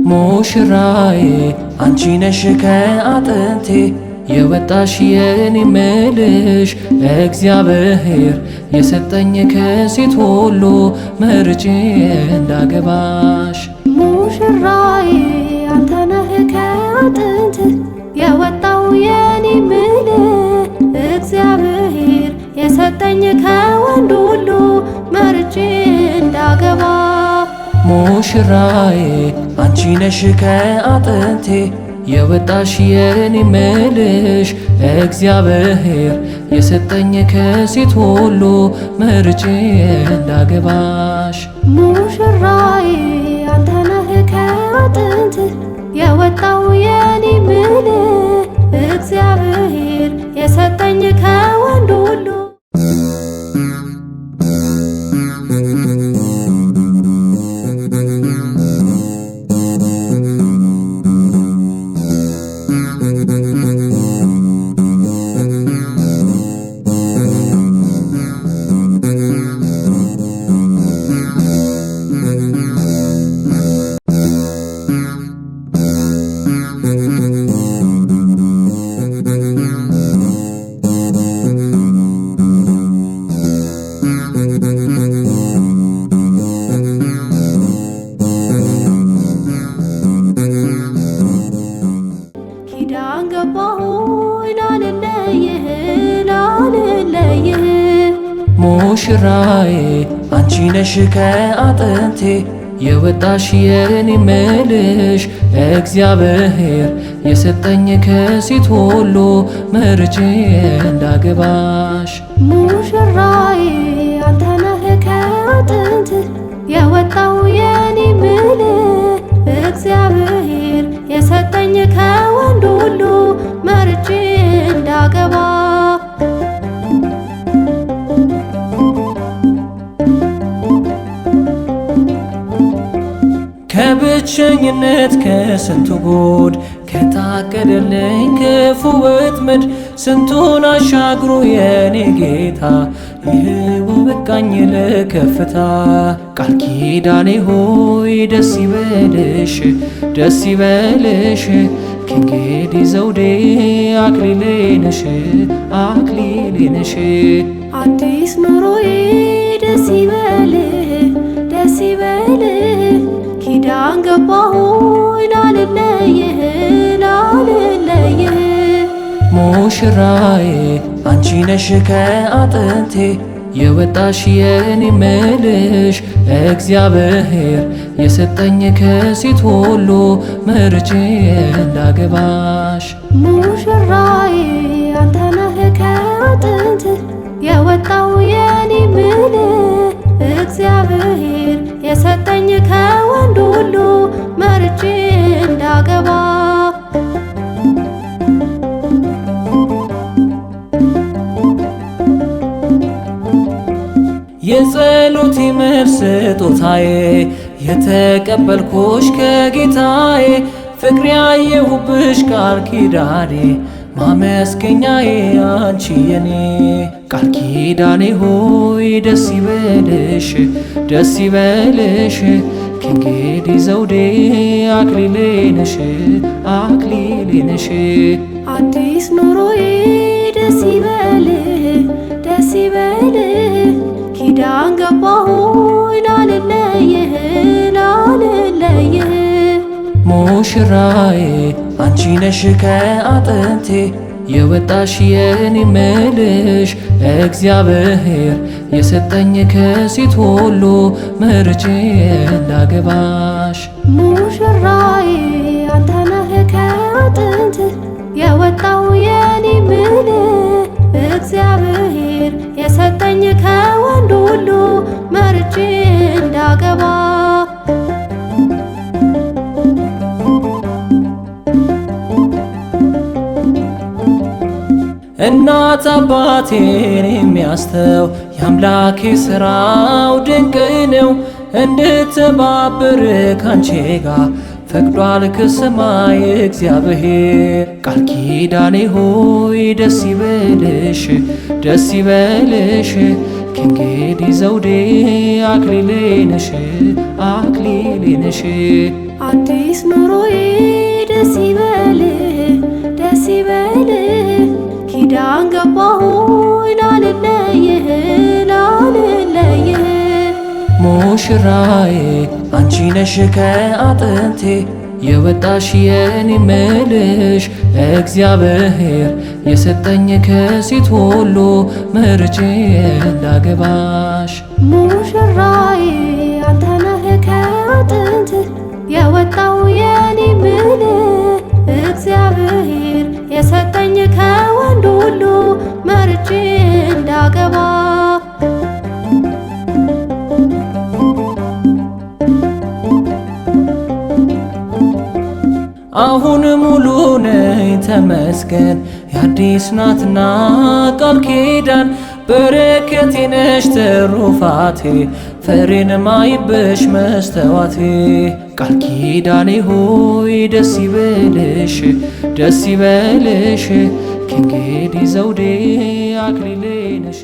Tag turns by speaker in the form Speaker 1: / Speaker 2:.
Speaker 1: ሙሽራዬ አንቺ ነሽ ከአጥንቴ የወጣሽ የኔ ምልሽ እግዚአብሔር የሰጠኝ ከሴት ሁሉ መርጬ እንዳገባሽ።
Speaker 2: ሙሽራዬ አንተ ነህ ከአጥንት የወጣው የኔ ምልህ እግዚአብሔር የሰጠኝ ከወንድ ሁሉ መርጬ እንዳገባ።
Speaker 1: ሙሽራዬ አንቺ ነሽ ከአጥንቴ የወጣሽ የኔ ምልሽ እግዚአብሔር የሰጠኝ ከሴት ሁሉ መርጬ እንዳገባሽ።
Speaker 2: ሙሽራዬ አንተ ነህ ከአጥንት የወጣው የኔ ምልህ እግዚአብሔር የሰጠኝ ከወንድ ሁሉ
Speaker 1: ሙሽራዬ አንቺ ነሽ ከአጥንቴ የወጣሽ የኔ ምልሽ እግዚአብሔር የሰጠኝ ከሴት ሁሉ መርጬ እንዳገባሽ።
Speaker 2: ሙሽራዬ አንተ ነህ ከአጥንት የወጣው የኔ ምልህ እግዚአብሔር የሰጠኝ ከወንድ ሁሉ መርጬ እንዳገባ።
Speaker 1: ከብቸኝነት ከስንቱ ጉድ ከታቀደልኝ ክፉ ወጥመድ ስንቱን አሻግሮ የኔ ጌታ ይህው በቃኝ ለከፍታ። ቃል ኪዳኔ ሆይ ደስ ይበልሽ ደስ ይበልሽ ከእንግዲህ ዘውዴ አክሊሌ ነሽ አክሊሌ ነሽ።
Speaker 2: አዲስ ኑሮዬ ደስ ይበልህ ደስ ይበልህ ኪዳን ገባሁኝ ላልለይህ ላልለይህ።
Speaker 1: ሙሽራዬ አንቺ ነሽ ከአጥንቴ የወጣሽ የኔ ምልሽ እግዚአብሔር የሰጠኝ ከሴት ሁሉ መርጬ እንዳገባሽ።
Speaker 2: ሙሽራዬ አንተ ነህ ከአጥንት የወጣው የኔ ምልህ እግዚአብሔር የሰጠኝ ከወንድ ሁሉ መርጬ እንዳገባ።
Speaker 1: የጸሎቴ መልስ ስጦታዬ የተቀበልኩሽ ከጌታዬ ፍቅር ያየሁብሽ ቃል ኪዳኔ ማመስገኛዬ አንቺ የኔ። ቃል ኪዳኔ ሆይ ደስ ይበልሽ ደስ ይበልሽ ከእንግዲህ ዘውዴ አክሊሌ ነሽ አክሊሌ ነሽ።
Speaker 2: አዲስ ኑሮዬ ደስ ይበልህ ደስ ይበልህ ኪዳን ገባሁኝ ላልለይህ ላልለይህ።
Speaker 1: ሙሽራዬ አንቺ ነሽ ከአጥንቴ የወጣሽ የኔ ምልሽ እግዚአብሔር የሰጠኝ ከሴት ሁሉ መርጬ እንዳገባሽ።
Speaker 2: ሙሽራዬ አንተ ነህ ከአጥንት የወጣው የኔ ምልህ እግዚአብሔር የሰጠኝ ከወንድ ሁሉ መርጬ እንዳገባ።
Speaker 1: እናት አባቴን የሚያስተው የአምላኬ ሥራው ድንቅ ነው። እንድተባበር ካንቺ ጋር ፈቅዷል ከሰማይ እግዚአብሔር። ቃል ኪዳኔ ሆይ ደስ ይበልሽ ደስ ይበልሽ፣ ከእንግዲህ ዘውዴ አክሊሌ ነሽ አክሊሌ ነሽ።
Speaker 2: አዲስ ኑሮዬ ደስ ይበልህ ደስ ይበልህ፣ ኪዳን ገባሁኝ ላልለይህ ላልለይህ።
Speaker 1: ሙሽራዬ አንቺ ነሽ ከአጥንቴ የወጣሽ የኔ ምልሽ፣ እግዚአብሔር የሰጠኝ ከሴት ሁሉ መርጬ ላገባሽ።
Speaker 2: ሙሽራዬ አንተ ነህ ከአጥንት የወጣው የኔ ምልህ፣ እግዚአብሔር የሰጠኝ ከወንድ ሁሉ መርጬ እንዳገባ።
Speaker 1: አሁን ሙሉ ነኝ ተመስገን፣ የአዲስ ናትና ቃል ኪዳን። በረከቴ ነሽ ትሩፋቴ፣ ፍሬን ማይብሽ መስተዋቴ። ቃል ኪዳኔ ሆይ ደስ ይበልሽ ደስ ይበልሽ፣ ከእንግዲህ ዘውዴ አክሊሌ ነሽ።